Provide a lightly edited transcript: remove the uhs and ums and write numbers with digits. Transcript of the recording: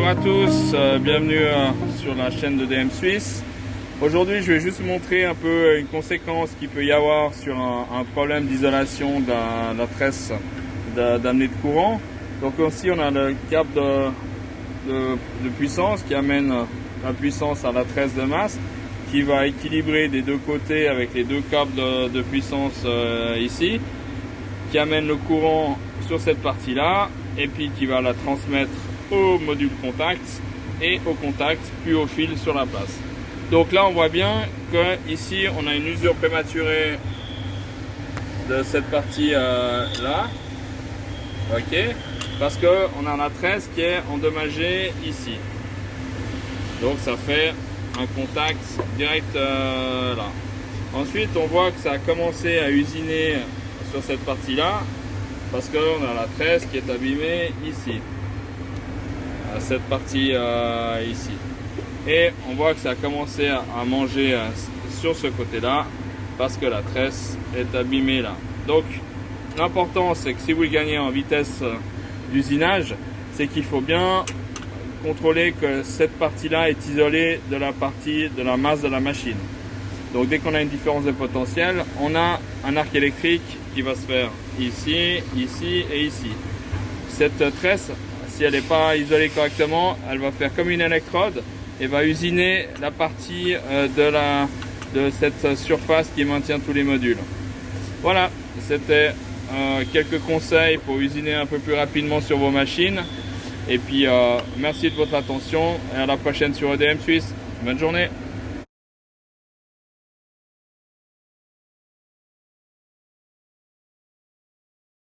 Bonjour à tous, bienvenue sur la chaîne de DM Suisse. Aujourd'hui je vais juste vous montrer un peu une conséquence qu'il peut y avoir sur un problème d'isolation de la tresse d'amener de courant. Donc ici on a le câble de puissance qui amène la puissance à la tresse de masse, qui va équilibrer des deux côtés avec les deux câbles de puissance ici, qui amène le courant sur cette partie là et puis qui va la transmettre au module contact et au contact puis au fil sur la place. Donc là on voit bien que ici on a une usure prématurée de cette partie là, ok, parce que on a la tresse qui est endommagée ici, donc ça fait un contact direct là. Ensuite on voit que ça a commencé à usiner sur cette partie là parce qu'on a la tresse qui est abîmée ici, à cette partie ici, et on voit que ça a commencé à manger sur ce côté là parce que la tresse est abîmée là. Donc l'important c'est que si vous gagnez en vitesse d'usinage, c'est qu'il faut bien contrôler que cette partie là est isolée de la partie de la masse de la machine. Donc dès qu'on a une différence de potentiel, on a un arc électrique qui va se faire ici, ici et ici. Cette tresse, si elle n'est pas isolée correctement, elle va faire comme une électrode et va usiner la partie de cette surface qui maintient tous les modules. Voilà, c'était quelques conseils pour usiner un peu plus rapidement sur vos machines. Et puis merci de votre attention et à la prochaine sur EDM Suisse. Bonne journée.